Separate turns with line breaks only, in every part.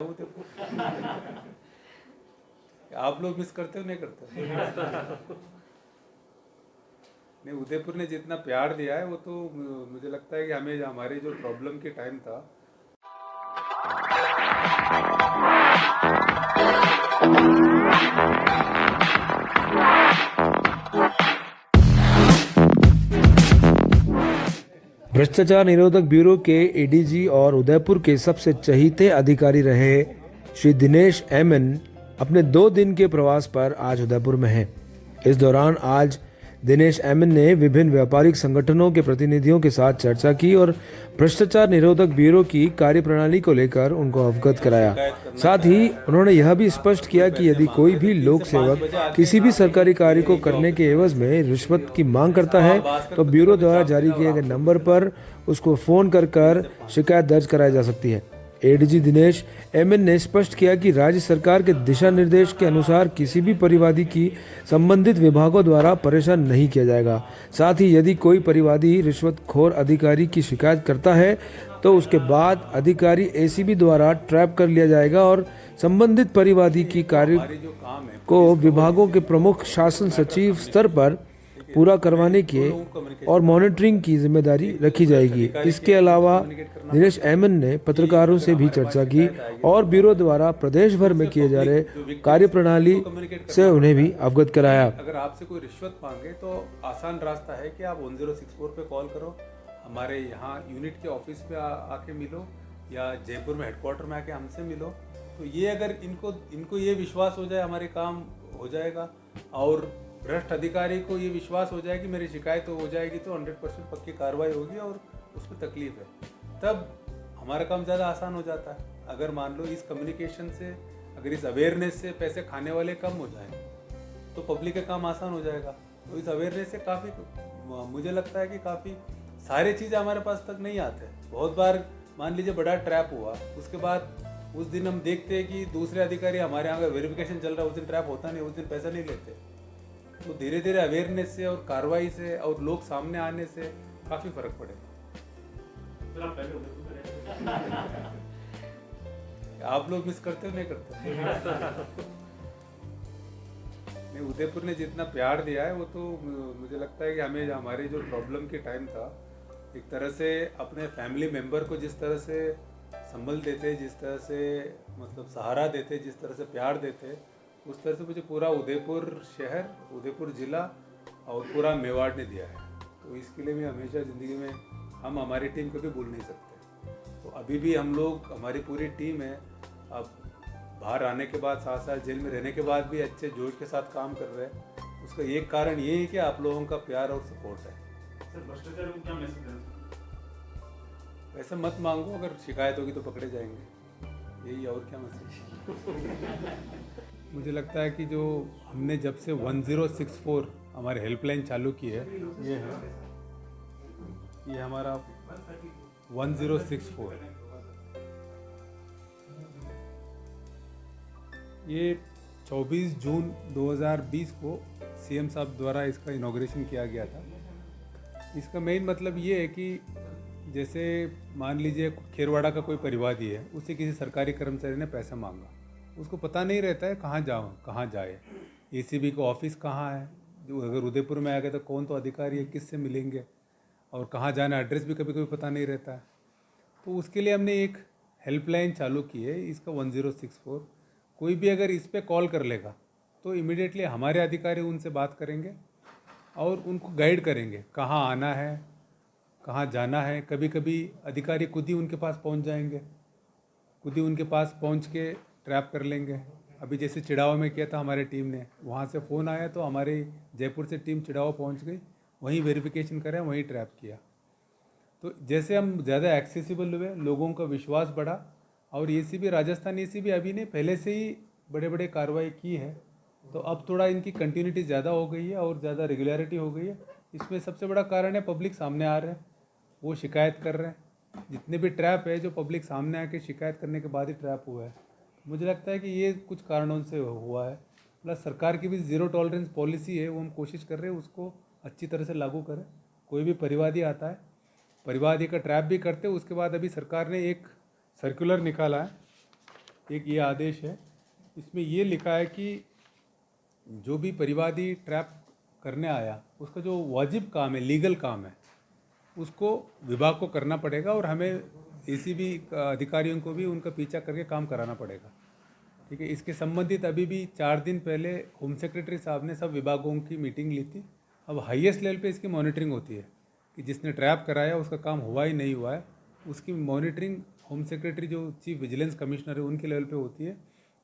देखो आप लोग मिस करते हो नहीं करते हो? नहीं, उदयपुर ने जितना प्यार दिया है वो तो मुझे लगता है कि हमें हमारे जो प्रॉब्लम के टाइम था।
भ्रष्टाचार निरोधक ब्यूरो के एडीजी और उदयपुर के सबसे चहीते अधिकारी रहे श्री दिनेश एमएन अपने 2 दिन के प्रवास पर आज उदयपुर में हैं। इस दौरान आज दिनेश एमएन ने विभिन्न व्यापारिक संगठनों के प्रतिनिधियों के साथ चर्चा की और भ्रष्टाचार निरोधक ब्यूरो की कार्यप्रणाली को लेकर उनको अवगत कराया। साथ ही उन्होंने यह भी स्पष्ट किया कि यदि कोई भी लोक सेवक किसी भी सरकारी कार्य को करने के एवज में रिश्वत की मांग करता है तो ब्यूरो द्वारा जारी किए गए नंबर पर उसको फोन कर शिकायत दर्ज कराई जा सकती है। एडीजी दिनेश एमएन ने स्पष्ट किया कि राज्य सरकार के दिशा निर्देश के अनुसार किसी भी परिवादी की संबंधित विभागों द्वारा परेशान नहीं किया जाएगा। साथ ही यदि कोई परिवादी रिश्वतखोर अधिकारी की शिकायत करता है तो उसके बाद अधिकारी एसीबी द्वारा ट्रैप कर लिया जाएगा और संबंधित परिवादी की कार्य को विभागों के प्रमुख शासन सचिव स्तर पर पूरा करवाने के और मॉनिटरिंग की जिम्मेदारी रखी जाएगी। इसके अलावा दिनेश एमएन ने पत्रकारों से भी चर्चा की और ब्यूरो द्वारा प्रदेश भर में किए जा रहे कार्यप्रणाली से उन्हें भी अवगत कराया।
अगर आपसे कोई रिश्वत मांगे तो आसान रास्ता है कि आप 1064 पे कॉल करो, हमारे यहाँ यूनिट के ऑफिस पे आके मिलो या जयपुर में हेडक्वार्टर में आके हमसे मिलो। तो ये अगर इनको ये विश्वास हो जाए हमारे काम हो जाएगा और भ्रष्ट अधिकारी को ये विश्वास हो जाए कि मेरी शिकायत हो जाएगी तो 100% पक्की कार्रवाई होगी और उसमें तकलीफ है, तब हमारा काम ज़्यादा आसान हो जाता है। अगर मान लो इस कम्युनिकेशन से, अगर इस अवेयरनेस से पैसे खाने वाले कम हो जाएं तो पब्लिक का काम आसान हो जाएगा। तो इस अवेयरनेस से काफ़ी मुझे लगता है कि काफ़ी सारी चीज़ें हमारे पास तक नहीं आते। बहुत बार मान लीजिए बड़ा ट्रैप हुआ, उसके बाद उस दिन हम देखते हैं कि दूसरे अधिकारी हमारे यहाँ का वेरिफिकेशन चल रहा है, उस दिन ट्रैप होता नहीं, उस दिन पैसा नहीं लेते। तो धीरे धीरे अवेयरनेस से और कार्रवाई से और लोग saamne आने से काफ़ी फर्क पड़ेगा। आप लोग मिस करते हो नहीं करते हो? नहीं, उदयपुर ने जितना प्यार दिया है वो तो मुझे लगता है कि हमें हमारे जो प्रॉब्लम के टाइम था, एक तरह से अपने फैमिली मेम्बर को जिस तरह से संभल देते, जिस तरह से मतलब सहारा देते, जिस तरह से प्यार देते, उस तरह से मुझे पूरा उदयपुर शहर, उदयपुर ज़िला और पूरा मेवाड़ ने दिया है। तो इसके लिए मैं हमेशा ज़िंदगी में हम हमारी टीम को भी भूल नहीं सकते। तो अभी भी हम लोग, हमारी पूरी टीम है, अब बाहर आने के बाद, साथ साथ जेल में रहने के बाद भी अच्छे जोश के साथ काम कर रहे हैं। उसका एक कारण ये है कि आप लोगों का प्यार और सपोर्ट है।
सर, भ्रष्टाचार को क्या मैसेज देना?
वैसे मत मांगो, अगर शिकायत होगी तो पकड़े जाएंगे, यही और क्या मैसेज। मुझे लगता है कि जो हमने जब से 1064 हमारे हेल्पलाइन चालू की है, ये हमारा 1064, ये 24 जून 2020 को सीएम साहब द्वारा इसका इनॉग्रेशन किया गया था। इसका मेन मतलब ये है कि जैसे मान लीजिए खेरवाड़ा का कोई परिवादी है, उससे किसी सरकारी कर्मचारी ने पैसा मांगा, उसको पता नहीं रहता है कहाँ जाए, एसीबी का ऑफिस कहाँ है, जो अगर उदयपुर में आ गए तो कौन तो अधिकारी है, किससे मिलेंगे और कहाँ जाना, एड्रेस भी कभी कभी पता नहीं रहता है। तो उसके लिए हमने एक हेल्पलाइन चालू की है, इसका 1064। कोई भी अगर इस पर कॉल कर लेगा तो इमीडिएटली हमारे अधिकारी उनसे बात करेंगे और उनको गाइड करेंगे कहाँ आना है, कहाँ जाना है। कभी कभी अधिकारी खुद ही उनके पास पहुँच जाएंगे, खुद ही उनके पास पहुँच के ट्रैप कर लेंगे। अभी जैसे चिड़ावा में किया था हमारे टीम ने, वहाँ से फ़ोन आया तो हमारे जयपुर से टीम चिड़ावा पहुँच गई, वहीं वेरिफिकेशन करें, वहीं ट्रैप किया। तो जैसे हम ज़्यादा एक्सेसिबल हुए, लोगों का विश्वास बढ़ा और एसीबी, राजस्थान एसीबी अभी ने पहले से ही बड़े बड़े कार्रवाई की है, तो अब थोड़ा इनकी कंटिन्यूटी ज़्यादा हो गई है और ज़्यादा रेगुलरिटी हो गई है। इसमें सबसे बड़ा कारण है पब्लिक सामने आ रहे हैं, वो शिकायत कर रहे हैं। जितने भी ट्रैप है जो पब्लिक सामने आके शिकायत करने के बाद ही ट्रैप हुआ है, मुझे लगता है कि ये कुछ कारणों से हुआ है। प्लस सरकार की भी ज़ीरो टॉलरेंस पॉलिसी है, वो हम कोशिश कर रहे हैं उसको अच्छी तरह से लागू करें। कोई भी परिवादी आता है, परिवादी का ट्रैप भी करते हैं, उसके बाद अभी सरकार ने एक सर्कुलर निकाला है एक ये आदेश है, इसमें ये लिखा है कि जो भी परिवादी ट्रैप करने आया उसका जो वाजिब काम है, लीगल काम है, उसको विभाग को करना पड़ेगा और हमें एसीबी अधिकारियों को भी उनका पीछा करके काम कराना पड़ेगा। ठीक है, इसके संबंधित अभी भी 4 दिन पहले होम सेक्रेटरी साहब ने सब विभागों की मीटिंग ली थी। अब हाईएस्ट लेवल पे इसकी मॉनिटरिंग होती है कि जिसने ट्रैप कराया उसका काम हुआ ही नहीं हुआ है, उसकी मॉनिटरिंग होम सेक्रेटरी जो चीफ विजिलेंस कमिश्नर है उनके लेवल पे होती है,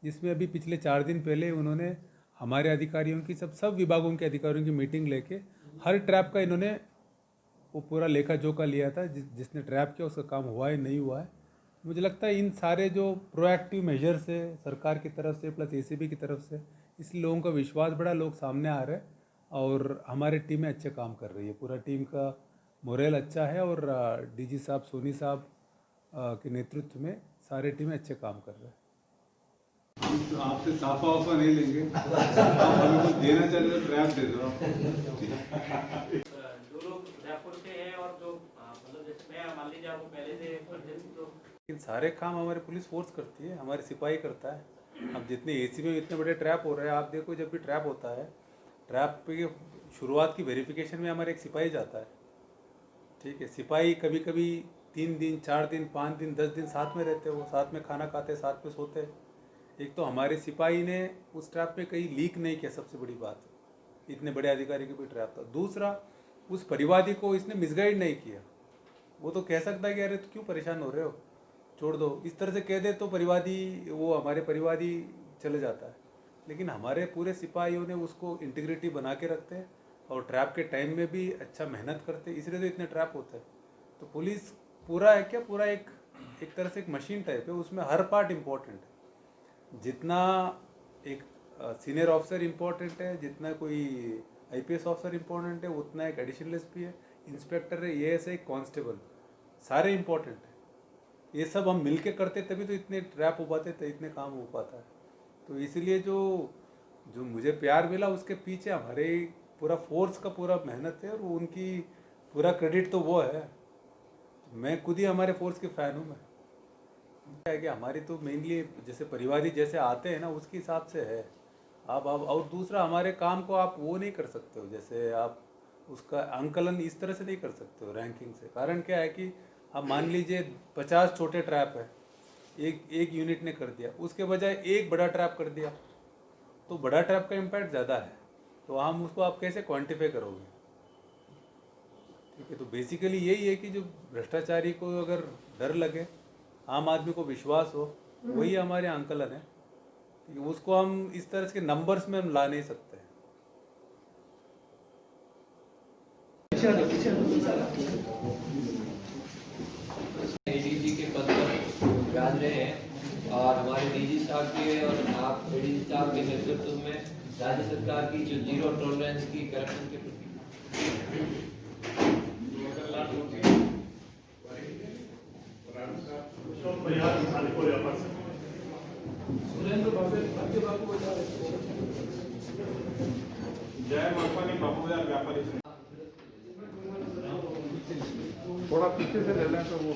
जिसमें अभी पिछले 4 दिन पहले उन्होंने हमारे अधिकारियों की सब विभागों के अधिकारियों की मीटिंग लेके हर ट्रैप का इन्होंने वो पूरा लेखा जोखा लिया था। जिसने ट्रैप किया उसका काम हुआ है नहीं हुआ है। मुझे लगता है इन सारे जो प्रोएक्टिव मेजर्स है सरकार की तरफ से प्लस एसीबी की तरफ से, इसलिए लोगों का विश्वास बढ़ा, लोग सामने आ रहे हैं और हमारी टीमें अच्छे काम कर रही है। पूरा टीम का मोरल अच्छा है और डीजी साहब सोनी साहब के नेतृत्व में सारे टीमें अच्छे काम कर रहे हैं। आपसे साफा वाफा नहीं लेंगे, आप हमें कुछ देना चाहते तो ट्रैप दे दो।
जो लोग उदयपुर के हैं और जो मतलब जैसे मैं मान लीजिए आपको पहले से तो
लेकिन सारे काम हमारी पुलिस फोर्स करती है, हमारे सिपाही करता है। अब जितने एसी में इतने बड़े ट्रैप हो रहे हैं, आप देखो जब भी ट्रैप होता है, ट्रैप की शुरुआत की वेरिफिकेशन में हमारे एक सिपाही जाता है। ठीक है, सिपाही कभी कभी 3 दिन 4 दिन 5 दिन 10 दिन साथ में रहते हैं, वो साथ में खाना खाते साथ में सोते हैं। एक तो हमारे सिपाही ने उस ट्रैप में कहीं लीक नहीं किया, सबसे बड़ी बात, इतने बड़े अधिकारी का भी ट्रैप था। दूसरा, उस परिवादी को इसने मिसगाइड नहीं किया। वो तो कह सकता है कि अरे तो क्यों परेशान हो रहे हो, छोड़ दो, इस तरह से कह दे तो परिवादी, वो हमारे परिवादी चले जाता है। लेकिन हमारे पूरे सिपाहियों ने उसको इंटीग्रिटी बना के रखते हैं और ट्रैप के टाइम में भी अच्छा मेहनत करते हैं, इसलिए तो इतने ट्रैप होते हैं। तो पुलिस पूरा है क्या, पूरा एक तरह से एक मशीन टाइप है, उसमें हर पार्ट इम्पोर्टेंट है। जितना एक सीनियर ऑफिसर इम्पोर्टेंट है, जितना कोई आईपीएस ऑफिसर इम्पोर्टेंट है, उतना एक एडिशनल एसपी है, इंस्पेक्टर है, एएसआई है, कांस्टेबल, सारे इम्पोर्टेंट है। ये सब हम मिलके करते तभी तो इतने ट्रैप हो पाते थे, इतने काम हो पाता है। तो इसीलिए जो मुझे प्यार मिला उसके पीछे हमारे पूरा फोर्स का पूरा मेहनत है और उनकी पूरा क्रेडिट तो वो है। मैं खुद ही हमारे फोर्स के फ़ैन हूँ। मैं है कि हमारी तो मेनली जैसे परिवादी जैसे आते हैं ना उसके हिसाब से है। आप और दूसरा, हमारे काम को आप वो नहीं कर सकते हो, जैसे आप उसका आंकलन इस तरह से नहीं कर सकते हो रैंकिंग से। कारण क्या है कि अब मान लीजिए 50 छोटे ट्रैप है, एक यूनिट ने कर दिया, उसके बजाय एक बड़ा ट्रैप कर दिया, तो बड़ा ट्रैप का इम्पैक्ट ज़्यादा है। तो हम उसको आप कैसे क्वान्टिफाई करोगे? ठीक है, तो बेसिकली यही है कि जो भ्रष्टाचारी को अगर डर लगे, आम आदमी को विश्वास हो, वही हमारे आंकलन है। ठीक है, उसको हम इस तरह के नंबर्स में हम ला नहीं सकते।
एडीजी के पद पर विराज रहे हैं और हमारे डीजी साहब के और आप एडीजी साहब के नेतृत्व में राज्य सरकार की जो जीरो टॉलरेंस की करप्शन के प्रति
जय मकवानी बाबूया व्यापारी
थोड़ा पीछे से ले लें तो वो